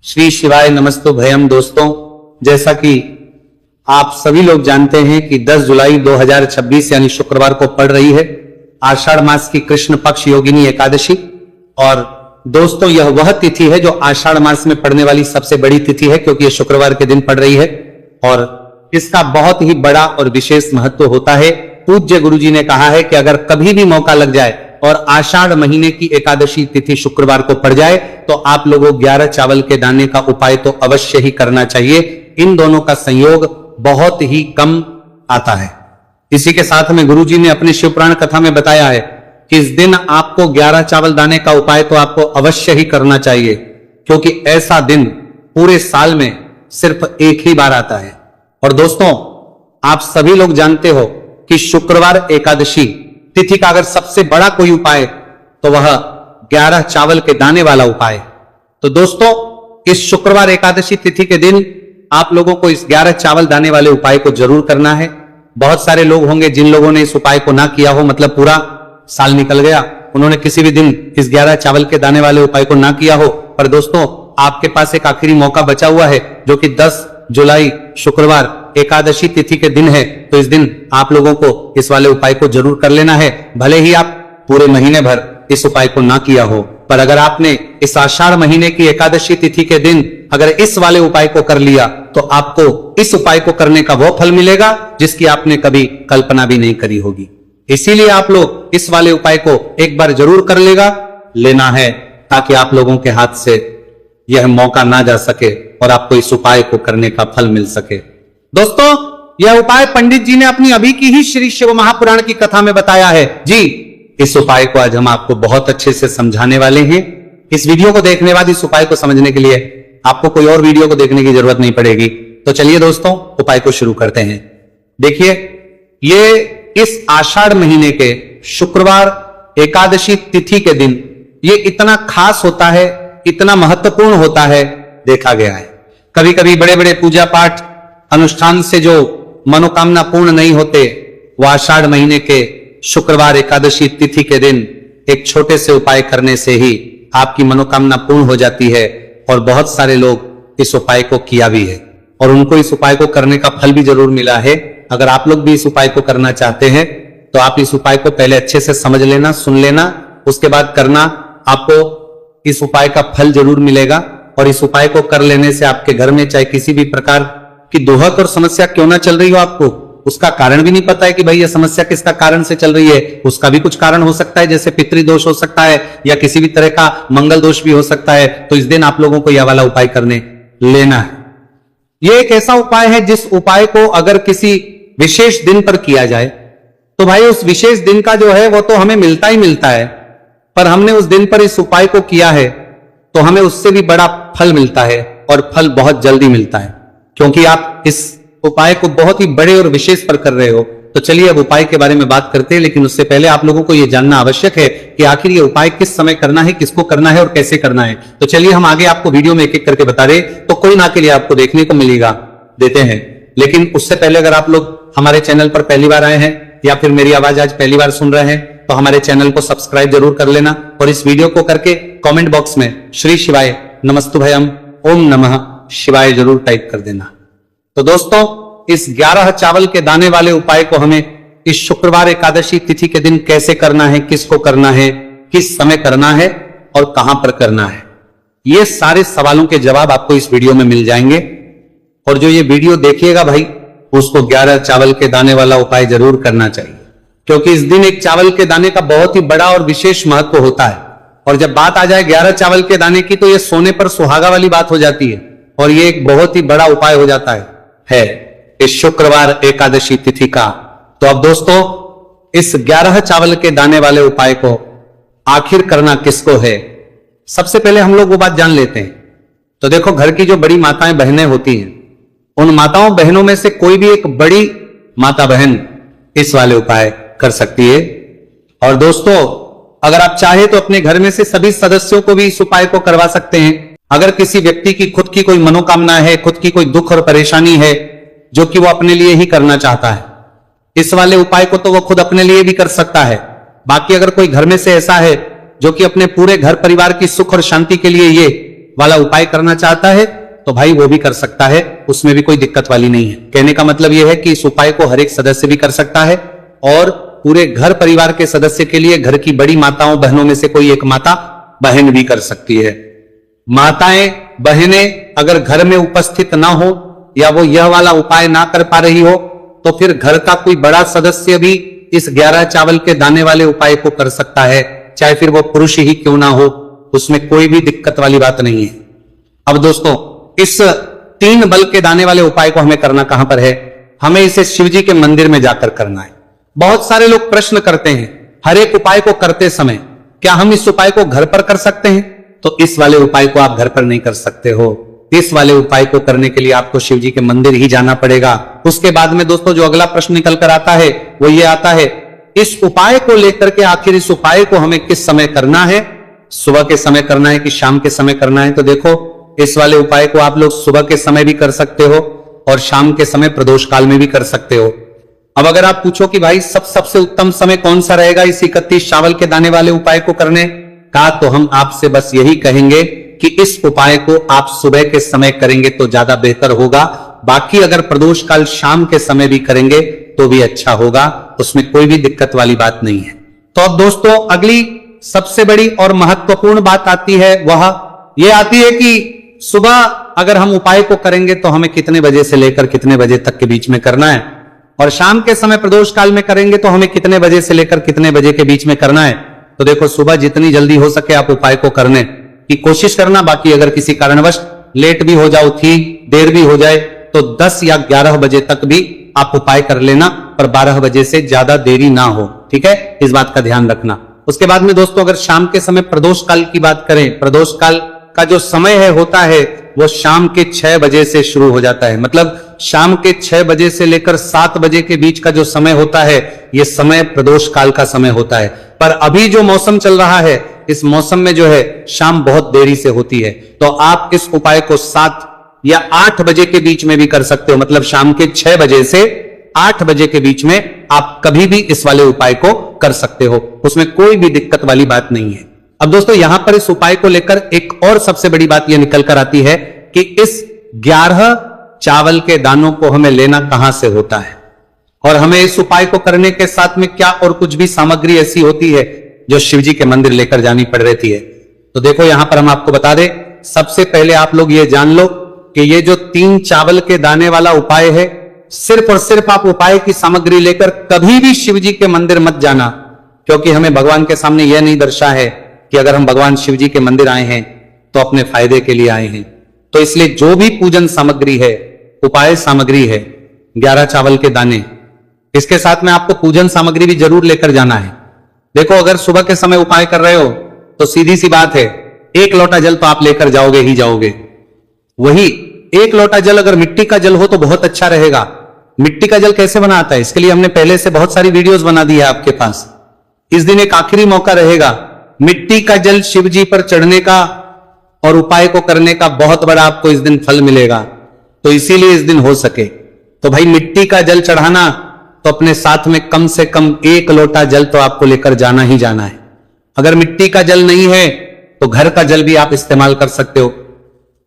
श्री शिवाय नमस्तु भयम। दोस्तों, जैसा कि आप सभी लोग जानते हैं कि 10 जुलाई 2026 यानी शुक्रवार को पड़ रही है आषाढ़ मास की कृष्ण पक्ष योगिनी एकादशी। और दोस्तों, यह वह तिथि है जो आषाढ़ मास में पड़ने वाली सबसे बड़ी तिथि है, क्योंकि यह शुक्रवार के दिन पड़ रही है और इसका बहुत ही बड़ा और विशेष महत्व होता है। पूज्य गुरुजी ने कहा है कि अगर कभी भी मौका लग जाए और आषाढ़ महीने की एकादशी तिथि शुक्रवार को पड़ जाए तो आप लोगों 11 चावल के दाने का उपाय तो अवश्य ही करना चाहिए। इन दोनों का संयोग बहुत ही कम आता है। इसी के साथ में गुरुजी ने अपनी शिवपुराण कथा में बताया है कि इस दिन आपको 11 चावल दाने का उपाय तो आपको अवश्य ही करना चाहिए, क्योंकि ऐसा दिन पूरे साल में सिर्फ एक ही बार आता है। और दोस्तों, आप सभी लोग जानते हो कि शुक्रवार एकादशी तिथि का अगर सबसे बड़ा कोई उपाय तो वह 11 चावल के दाने वाला उपाय। तो दोस्तों, इस शुक्रवार एकादशी तिथि के दिन आप लोगों को इस 11 चावल दाने वाले उपाय को जरूर करना है। बहुत सारे लोग होंगे जिन लोगों ने इस उपाय को ना किया हो, मतलब पूरा साल निकल गया, उन्होंने किसी भी दिन इस 11 चावल के दाने वाले उपाय को ना किया हो। पर दोस्तों, आपके पास एक आखिरी मौका बचा हुआ है, जो कि 10 जुलाई शुक्रवार एकादशी तिथि के दिन है। तो इस दिन आप लोगों को इस वाले उपाय को जरूर कर लेना है। भले ही आप पूरे महीने भर इस उपाय को ना किया हो, पर अगर आपने इस आषाढ़ महीने की एकादशी तिथि के दिन अगर इस वाले उपाय को कर लिया तो आपको इस उपाय को करने का वो फल मिलेगा जिसकी आपने कभी कल्पना भी नहीं करी होगी। इसीलिए आप लोग इस वाले उपाय को एक बार जरूर कर लेना है, ताकि आप लोगों के हाथ से यह मौका ना जा सके और आपको इस उपाय को करने का फल मिल सके। दोस्तों, यह उपाय पंडित जी ने अपनी अभी की ही श्री शिव महापुराण की कथा में बताया है जी। इस उपाय को आज हम आपको बहुत अच्छे से समझाने वाले हैं। इस वीडियो को देखने बाद इस उपाय को समझने के लिए आपको कोई और वीडियो को देखने की जरूरत नहीं पड़ेगी। तो चलिए दोस्तों, उपाय को शुरू करते हैं। देखिए, ये इस आषाढ़ महीने के शुक्रवार एकादशी तिथि के दिन ये इतना खास होता है, इतना महत्वपूर्ण होता है, देखा गया है। कभी कभी बड़े बड़े पूजा पाठ अनुष्ठान से जो मनोकामना पूर्ण नहीं होते, वो आषाढ़ महीने के शुक्रवार एकादशी तिथि के दिन एक छोटे से उपाय करने से ही आपकी मनोकामना पूर्ण हो जाती है। और बहुत सारे लोग इस उपाय को किया भी है और उनको इस उपाय को करने का फल भी जरूर मिला है। अगर आप लोग भी इस उपाय को करना चाहते हैं तो आप इस उपाय को पहले अच्छे से समझ लेना, सुन लेना, उसके बाद करना। आपको इस उपाय का फल जरूर मिलेगा। और इस उपाय को कर लेने से आपके घर में चाहे किसी भी प्रकार की दुहक और समस्या क्यों ना चल रही हो, आपको उसका कारण भी नहीं पता है कि भाई यह समस्या किसका कारण से चल रही है, उसका भी कुछ कारण हो सकता है, जैसे पितृदोष हो सकता है या किसी भी तरह का मंगल दोष भी हो सकता है। तो इस दिन आप लोगों को यह वाला उपाय करने लेना है। यह एक ऐसा उपाय है जिस उपाय को अगर किसी विशेष दिन पर किया जाए तो भाई उस विशेष दिन का जो है वो तो हमें मिलता ही मिलता है, पर हमने उस दिन पर इस उपाय को किया है तो हमें उससे भी बड़ा फल मिलता है, और फल बहुत जल्दी मिलता है, क्योंकि आप इस उपाय को बहुत ही बड़े और विशेष पर कर रहे हो। तो चलिए अब उपाय के बारे में बात करते हैं, लेकिन उससे पहले आप लोगों को यह जानना आवश्यक है कि आखिर ये उपाय किस समय करना है, किसको करना है और कैसे करना है। तो चलिए हम आगे आपको वीडियो में एक एक करके बता रहे, तो कोई ना के लिए आपको देखने को मिलेगा, देते हैं। लेकिन उससे पहले अगर आप लोग हमारे चैनल पर पहली बार आए हैं या फिर मेरी आवाज आज पहली बार सुन रहे हैं तो हमारे चैनल को सब्सक्राइब जरूर कर लेना, और इस वीडियो को करके कमेंट बॉक्स में श्री शिवाय नमस्तुभयम ओम नमः शिवाय जरूर टाइप कर देना। तो दोस्तों, इस 11 चावल के दाने वाले उपाय को हमें इस शुक्रवार एकादशी तिथि के दिन कैसे करना है, किसको करना है, किस समय करना है और कहां पर करना है, ये सारे सवालों के जवाब आपको इस वीडियो में मिल जाएंगे। और जो ये वीडियो देखिएगा भाई, उसको 11 चावल के दाने वाला उपाय जरूर करना चाहिए, क्योंकि इस दिन एक चावल के दाने का बहुत ही बड़ा और विशेष महत्व होता है। और जब बात आ जाए 11 चावल के दाने की तो ये सोने पर सुहागा वाली बात हो जाती है, और ये एक बहुत ही बड़ा उपाय हो जाता है इस शुक्रवार एकादशी तिथि का। तो अब दोस्तों, इस 11 चावल के दाने वाले उपाय को आखिर करना किसको है, सबसे पहले हम लोग वो बात जान लेते हैं। तो देखो, घर की जो बड़ी माताएं बहनें होती हैं, उन माताओं बहनों में से कोई भी एक बड़ी माता बहन इस वाले उपाय कर सकती है। और दोस्तों, अगर आप चाहे तो अपने घर में से सभी सदस्यों को भी इस उपाय को करवा सकते हैं। अगर किसी व्यक्ति की खुद की कोई मनोकामना है, खुद की कोई दुख और परेशानी है जो कि वो अपने लिए ही करना चाहता है, इस वाले उपाय को तो वो खुद अपने लिए भी कर सकता है। बाकी अगर कोई घर में से ऐसा है जो कि अपने पूरे घर परिवार की सुख और शांति के लिए ये वाला उपाय करना चाहता है तो भाई वो भी कर सकता है, उसमें भी कोई दिक्कत वाली नहीं है। कहने का मतलब यह है कि इस उपाय को हर एक सदस्य भी कर सकता है और पूरे घर परिवार के सदस्य के लिए घर की बड़ी माताओं बहनों में से कोई एक माता बहन भी कर सकती है। माताएं बहनें अगर घर में उपस्थित ना हो या वो यह वाला उपाय ना कर पा रही हो तो फिर घर का कोई बड़ा सदस्य भी इस 11 चावल के दाने वाले उपाय को कर सकता है, चाहे फिर वो पुरुष ही क्यों ना हो, उसमें कोई भी दिक्कत वाली बात नहीं है। अब दोस्तों, इस 3 बल के दाने वाले उपाय को हमें करना कहां पर है? हमें इसे शिव जी के मंदिर में जाकर करना है। बहुत सारे लोग प्रश्न करते हैं हर एक उपाय को करते समय, क्या हम इस उपाय को घर पर कर सकते हैं? तो इस वाले उपाय को आप घर पर नहीं कर सकते हो। इस वाले उपाय को करने के लिए आपको शिव जी के मंदिर ही जाना पड़ेगा। उसके बाद में दोस्तों जो अगला प्रश्न निकल कर आता है वो ये आता है, इस उपाय को लेकर के आखिर इस उपाय को हमें किस समय करना है? सुबह के समय करना है कि शाम के समय करना है? तो देखो, इस वाले उपाय को आप लोग सुबह के समय भी कर सकते हो और शाम के समय प्रदोष काल में भी कर सकते हो। अब अगर आप पूछो कि भाई सबसे उत्तम समय कौन सा रहेगा इस 31 चावल के दाने वाले उपाय को करने का, तो हम आपसे बस यही कहेंगे कि इस उपाय को आप सुबह के समय करेंगे तो ज्यादा बेहतर होगा। बाकी अगर प्रदोष काल शाम के समय भी करेंगे तो भी अच्छा होगा, उसमें कोई भी दिक्कत वाली बात नहीं है। तो अब दोस्तों अगली सबसे बड़ी और महत्वपूर्ण बात आती है, वह यह आती है कि सुबह अगर हम उपाय को करेंगे तो हमें कितने बजे से लेकर कितने बजे तक के बीच में करना है, और शाम के समय प्रदोष काल में करेंगे तो हमें कितने बजे से लेकर कितने बजे के बीच में करना है। तो देखो, सुबह जितनी जल्दी हो सके आप उपाय को करने की कोशिश करना। बाकी अगर किसी कारणवश लेट भी हो जाओ, ठीक देर भी हो जाए, तो 10 या 11 बजे तक भी आप उपाय कर लेना, पर 12 बजे से ज्यादा देरी ना हो, ठीक है? इस बात का ध्यान रखना। उसके बाद में दोस्तों अगर शाम के समय प्रदोष काल की बात करें, प्रदोष काल का जो समय है होता है वो शाम के 6 बजे से शुरू हो जाता है। मतलब शाम के 6 बजे से लेकर 7 बजे के बीच का जो समय होता है ये समय प्रदोष काल का समय होता है। पर अभी जो मौसम चल रहा है, इस मौसम में जो है शाम बहुत देरी से होती है, तो आप इस उपाय को 7 या 8 बजे के बीच में भी कर सकते हो। मतलब शाम के 6 बजे से 8 बजे के बीच में आप कभी भी इस वाले उपाय को कर सकते हो, उसमें कोई भी दिक्कत वाली बात नहीं है। अब दोस्तों यहां पर इस उपाय को लेकर एक और सबसे बड़ी बात यह निकल कर आती है कि इस 11 चावल के दानों को हमें लेना कहां से होता है, और हमें इस उपाय को करने के साथ में क्या और कुछ भी सामग्री ऐसी होती है जो शिव जी के मंदिर लेकर जानी पड़ रही है। तो देखो यहां पर हम आपको बता दें, सबसे पहले आप लोग ये जान लो कि ये जो 3 चावल के दाने वाला उपाय है, सिर्फ और सिर्फ आप उपाय की सामग्री लेकर कभी भी शिव जी के मंदिर मत जाना, क्योंकि हमें भगवान के सामने यह नहीं दर्शा है कि अगर हम भगवान शिव जी के मंदिर आए हैं तो अपने फायदे के लिए आए हैं। तो इसलिए जो भी पूजन सामग्री है, उपाय सामग्री है, 11 चावल के दाने, इसके साथ में आपको पूजन सामग्री भी जरूर लेकर जाना है। देखो, अगर सुबह के समय उपाय कर रहे हो तो सीधी सी बात है, 1 लोटा जल तो आप लेकर जाओगे ही जाओगे। वही 1 लोटा जल अगर मिट्टी का जल हो तो बहुत अच्छा रहेगा। मिट्टी का जल कैसे बनाता है, इसके लिए हमने पहले से बहुत सारी वीडियोस बना दी है आपके पास। इस दिन एक आखिरी मौका रहेगा, मिट्टी का जल शिव जी पर चढ़ने का और उपाय को करने का बहुत बड़ा आपको इस दिन फल मिलेगा। तो इसीलिए इस दिन हो सके तो भाई मिट्टी का जल चढ़ाना, तो अपने साथ में कम से कम 1 लोटा जल तो आपको लेकर जाना ही जाना है। अगर मिट्टी का जल नहीं है तो घर का जल भी आप इस्तेमाल कर सकते हो।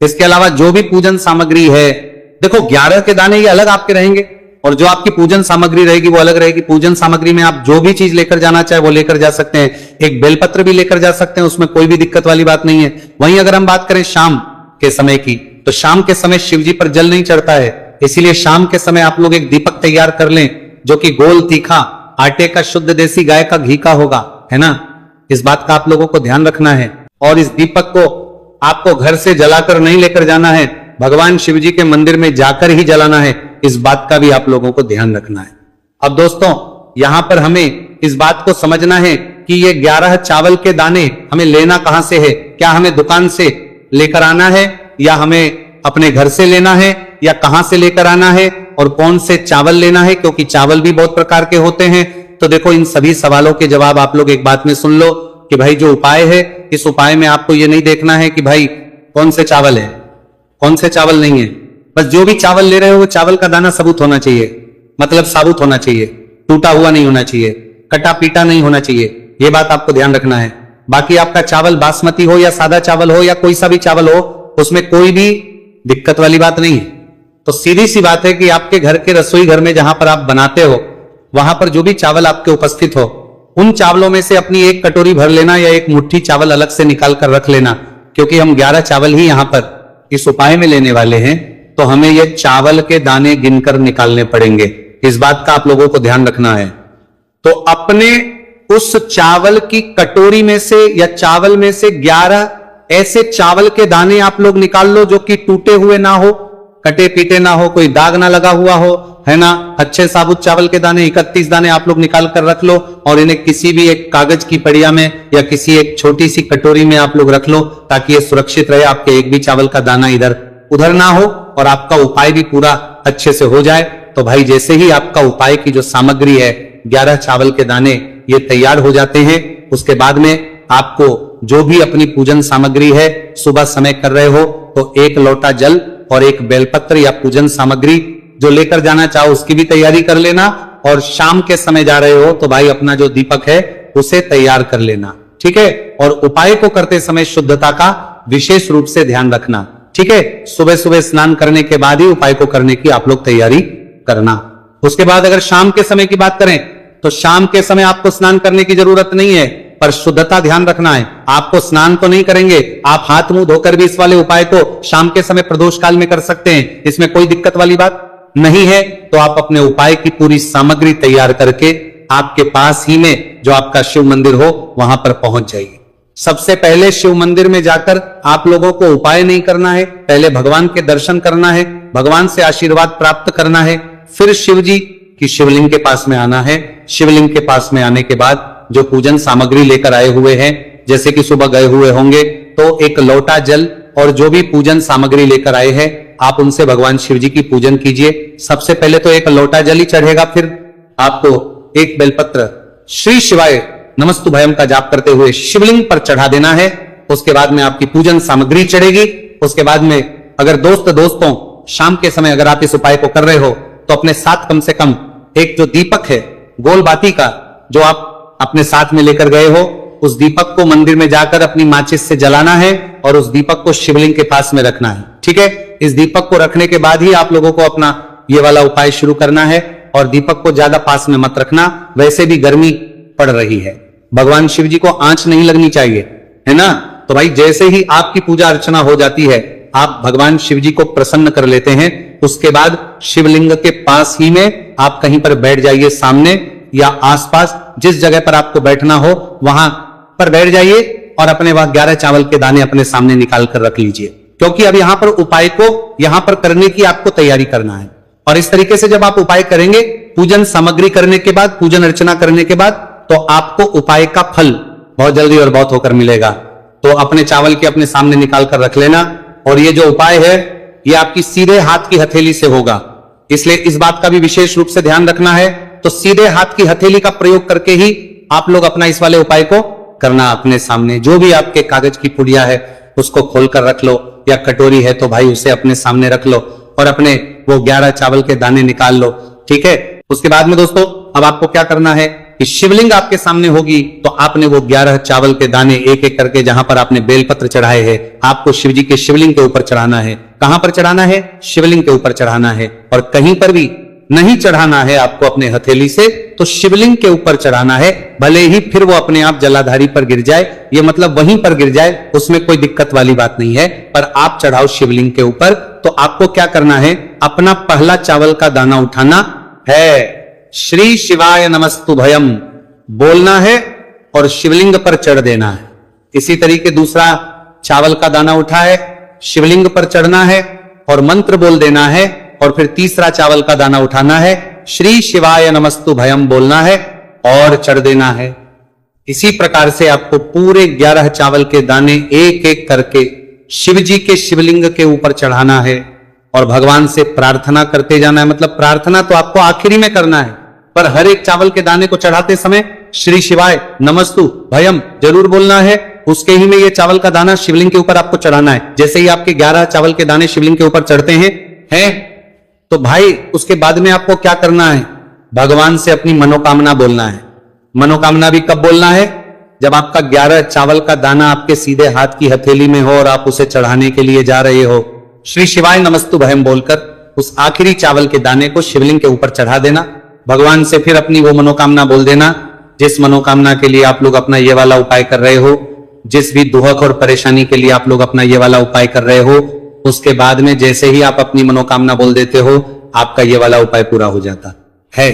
इसके अलावा जो भी पूजन सामग्री है, देखो 11 के दाने ये अलग आपके रहेंगे और जो आपकी पूजन सामग्री रहेगी वो अलग रहेगी। पूजन सामग्री में आप जो भी चीज लेकर जाना चाहे वो लेकर जा सकते हैं। एक बेलपत्र भी लेकर जा सकते हैं, उसमें कोई भी दिक्कत वाली बात नहीं है। वहीं अगर हम बात करें शाम के समय की, तो शाम के समय शिव जी पर जल नहीं चढ़ता है, इसीलिए शाम के समय आप लोग एक दीपक तैयार कर लें जो कि गोल तीखा आटे का शुद्ध देसी गाय का घी का होगा, है ना? इस बात का आप लोगों को ध्यान रखना है। और इस दीपक को आपको घर से जलाकर नहीं लेकर जाना है, भगवान शिव जी के मंदिर में जाकर ही जलाना है। इस बात का भी आप लोगों को ध्यान रखना है। अब दोस्तों यहां पर हमें इस बात को समझना है कि ये 11 चावल के दाने हमें लेना कहां से है। क्या हमें दुकान से लेकर आना है या हमें अपने घर से लेना है या कहां से लेकर आना है और कौन से चावल लेना है, क्योंकि चावल भी बहुत प्रकार के होते हैं। तो देखो इन सभी सवालों के जवाब आप लोग एक बात में सुन लो कि भाई जो उपाय है, इस उपाय में आपको ये नहीं देखना है कि भाई कौन से चावल है कौन से चावल नहीं है। बस जो भी चावल ले रहे हो वो चावल का दाना सबूत होना चाहिए, मतलब साबुत होना चाहिए, टूटा हुआ नहीं होना चाहिए, कटा पीटा नहीं होना चाहिए। ये बात आपको ध्यान रखना है। बाकी आपका चावल बासमती हो या सादा चावल हो या कोई सा भी चावल हो, उसमें कोई भी दिक्कत वाली बात नहीं है। तो सीधी सी बात है कि आपके घर के रसोई घर में जहां पर आप बनाते हो, वहां पर जो भी चावल आपके उपस्थित हो, उन चावलों में से अपनी एक कटोरी भर लेना या एक मुट्ठी चावल अलग से निकाल कर रख लेना, क्योंकि हम 11 चावल ही यहां पर इस उपाय में लेने वाले हैं। तो हमें ये चावल के दाने गिनकर निकालने पड़ेंगे, इस बात का आप लोगों को ध्यान रखना है। तो अपने उस चावल की कटोरी में से या चावल में से 11 ऐसे चावल के दाने आप लोग निकाल लो जो कि टूटे हुए ना हो, कटे पीटे ना हो, कोई दाग ना लगा हुआ हो, है ना। अच्छे साबुत चावल के दाने 31 दाने आप लोग निकाल कर रख लो और इन्हें किसी भी एक कागज की पड़िया में या किसी एक छोटी सी कटोरी में आप लोग रख लो, ताकि ये सुरक्षित रहे, आपके एक भी चावल का दाना इधर उधर ना हो और आपका उपाय भी पूरा अच्छे से हो जाए। तो भाई जैसे ही आपका उपाय की जो सामग्री है 11 चावल के दाने ये तैयार हो जाते हैं, उसके बाद में आपको जो भी अपनी पूजन सामग्री है सुबह समय कर रहे हो तो 1 लोटा जल और 1 बेलपत्र या पूजन सामग्री जो लेकर जाना चाहो उसकी भी तैयारी कर लेना। और शाम के समय जा रहे हो तो भाई अपना जो दीपक है उसे तैयार कर लेना, ठीक है। और उपाय को करते समय शुद्धता का विशेष रूप से ध्यान रखना, ठीक है। सुबह सुबह स्नान करने के बाद ही उपाय को करने की आप लोग तैयारी करना। उसके बाद अगर शाम के समय की बात करें तो शाम के समय आपको स्नान करने की जरूरत नहीं है, पर शुद्धता ध्यान रखना है। आपको स्नान तो नहीं करेंगे, आप हाथ मुंह धोकर भी इस वाले उपाय को शाम के समय प्रदोष काल में कर सकते हैं, इसमें कोई दिक्कत वाली बात नहीं है। तो आप अपने उपाय की पूरी सामग्री तैयार करके आपके पास ही में जो आपका शिव मंदिर हो वहां पर पहुंच जाइए। सबसे पहले शिव मंदिर में जाकर आप लोगों को उपाय नहीं करना है, पहले भगवान के दर्शन करना है, भगवान से आशीर्वाद प्राप्त करना है, फिर शिव जी की शिवलिंग के पास में आना है। शिवलिंग के पास में आने के बाद जो पूजन सामग्री लेकर आए हुए हैं, जैसे कि सुबह गए हुए होंगे तो 1 लोटा जल और जो भी पूजन सामग्री लेकर आए हैं आप उनसे भगवान शिव जी की पूजन कीजिए। सबसे पहले तो 1 लोटा जल ही चढ़ेगा, फिर आपको 1 बेलपत्र श्री शिवाय नमस्तुभयम का जाप करते हुए शिवलिंग पर चढ़ा देना है। उसके बाद में आपकी पूजन सामग्री चढ़ेगी। उसके बाद में अगर दोस्तों शाम के समय अगर आप इस उपाय को कर रहे हो तो अपने साथ कम से कम एक जो दीपक है गोल बाती का जो आप अपने साथ में लेकर गए हो, उस दीपक को मंदिर में जाकर अपनी माचिस से जलाना है और उस दीपक को शिवलिंग के पास में रखना है, ठीक है। इस दीपक को रखने के बाद ही आप लोगों को अपना ये वाला उपाय शुरू करना है। और दीपक को ज्यादा पास में मत रखना, वैसे भी गर्मी पड़ रही है, भगवान शिव जी को आंच नहीं लगनी चाहिए, है ना। तो भाई जैसे ही आपकी पूजा अर्चना हो जाती है आप भगवान शिव जी को प्रसन्न कर लेते हैं। उसके बाद शिवलिंग के पास ही में आप कहीं पर बैठ जाइए, सामने या आसपास जिस जगह पर आपको बैठना हो वहां पर बैठ जाइए और अपने वहां 11 चावल के दाने अपने सामने निकाल कर रख लीजिए, क्योंकि अब यहां पर उपाय को यहां पर करने की आपको तैयारी करना है। और इस तरीके से जब आप उपाय करेंगे, पूजन सामग्री करने के बाद, पूजन अर्चना करने के बाद, तो आपको उपाय का फल बहुत जल्दी और बहुत होकर मिलेगा। तो अपने चावल के अपने सामने निकाल कर रख लेना। और ये जो उपाय है ये आपकी सीधे हाथ की हथेली से होगा, इसलिए इस बात का भी विशेष रूप से ध्यान रखना है। तो सीधे हाथ की हथेली का प्रयोग करके ही आप लोग अपना इस वाले उपाय को करना। अपने सामने जो भी आपके कागज की पुड़िया है उसको खोलकर रख लो, या कटोरी है तो भाई उसे अपने सामने रख लो और अपने वो 11 चावल के दाने निकाल लो, ठीक है। उसके बाद में दोस्तों अब आपको क्या करना है कि शिवलिंग आपके सामने होगी तो आपने वो 11 चावल के दाने एक एक करके जहां पर आपने बेलपत्र चढ़ाए हैं आपको शिव जी के शिवलिंग के ऊपर चढ़ाना है। कहां पर चढ़ाना है? शिवलिंग के ऊपर चढ़ाना है। और कहीं पर भी नहीं चढ़ाना है आपको अपने हथेली से, तो शिवलिंग के ऊपर चढ़ाना है। भले ही फिर वो अपने आप जलाधारी पर गिर जाए, ये मतलब वहीं पर गिर जाए, उसमें कोई दिक्कत वाली बात नहीं है, पर आप चढ़ाओ शिवलिंग के ऊपर। तो आपको क्या करना है, अपना पहला चावल का दाना उठाना है, श्री शिवाय नमस्तुभयम बोलना है और शिवलिंग पर चढ़ देना है। इसी तरीके दूसरा चावल का दाना उठा है, शिवलिंग पर चढ़ना है और मंत्र बोल देना है। और फिर तीसरा चावल का दाना उठाना है, श्री शिवाय नमस्तुभयम बोलना है और चढ़ देना है। इसी प्रकार से आपको पूरे 11 चावल के दाने एक एक करके शिव जी के शिवलिंग के ऊपर चढ़ाना है और भगवान से प्रार्थना करते जाना है। मतलब प्रार्थना तो आपको आखिरी में करना है, पर हर एक चावल के दाने को चढ़ाते समय श्री शिवाय नमस्तु भयम जरूर बोलना है। उसके ही में ये चावल का दाना शिवलिंग के ऊपर आपको चढ़ाना है। जैसे ही आपके 11 चावल के दाने शिवलिंग के ऊपर चढ़ते हैं तो भाई उसके बाद में आपको क्या करना है, भगवान से अपनी मनोकामना बोलना है। मनोकामना भी कब बोलना है? जब आपका 11 चावल का दाना आपके सीधे हाथ की हथेली में हो और आप उसे चढ़ाने के लिए जा रहे हो, श्री शिवाय नमस्तुभयम बोलकर उस आखिरी चावल के दाने को शिवलिंग के ऊपर चढ़ा देना। भगवान से फिर अपनी वो मनोकामना बोल देना जिस मनोकामना के लिए आप लोग अपना ये वाला उपाय कर रहे हो, जिस भी दुख और परेशानी के लिए आप लोग अपना ये वाला उपाय कर रहे हो। उसके बाद में जैसे ही आप अपनी मनोकामना बोल देते हो, आपका ये वाला उपाय पूरा हो जाता है।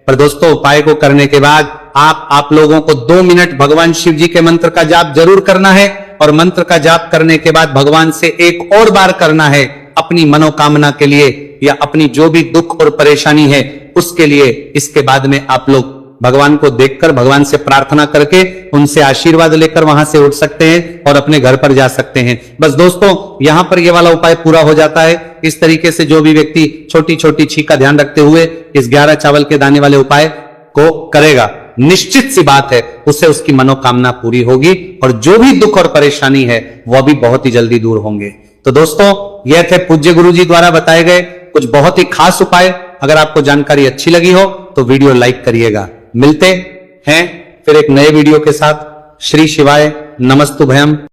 पर दोस्तों, उपाय को करने के बाद आप लोगों को 2 मिनट भगवान शिव जी के मंत्र का जाप जरूर करना है, और मंत्र का जाप करने के बाद भगवान से एक और बार करना है अपनी मनोकामना के लिए, या अपनी जो भी दुख और परेशानी है उसके लिए। इसके बाद में आप लोग भगवान को देखकर, भगवान से प्रार्थना करके, उनसे आशीर्वाद लेकर वहां से उठ सकते हैं और अपने घर पर जा सकते हैं। बस दोस्तों, यहां पर यह वाला उपाय पूरा हो जाता है। इस तरीके से जो भी व्यक्ति छोटी छोटी छींक का ध्यान रखते हुए इस 11 चावल के दाने वाले उपाय को करेगा, निश्चित सी बात है उससे उसकी मनोकामना पूरी होगी, और जो भी दुख और परेशानी है वह भी बहुत ही जल्दी दूर होंगे। तो दोस्तों, यह थे पूज्य गुरु जी द्वारा बताए गए कुछ बहुत ही खास उपाय। अगर आपको जानकारी अच्छी लगी हो तो वीडियो लाइक करिएगा। मिलते हैं फिर एक नए वीडियो के साथ। श्री शिवाय नमस्तुभयम।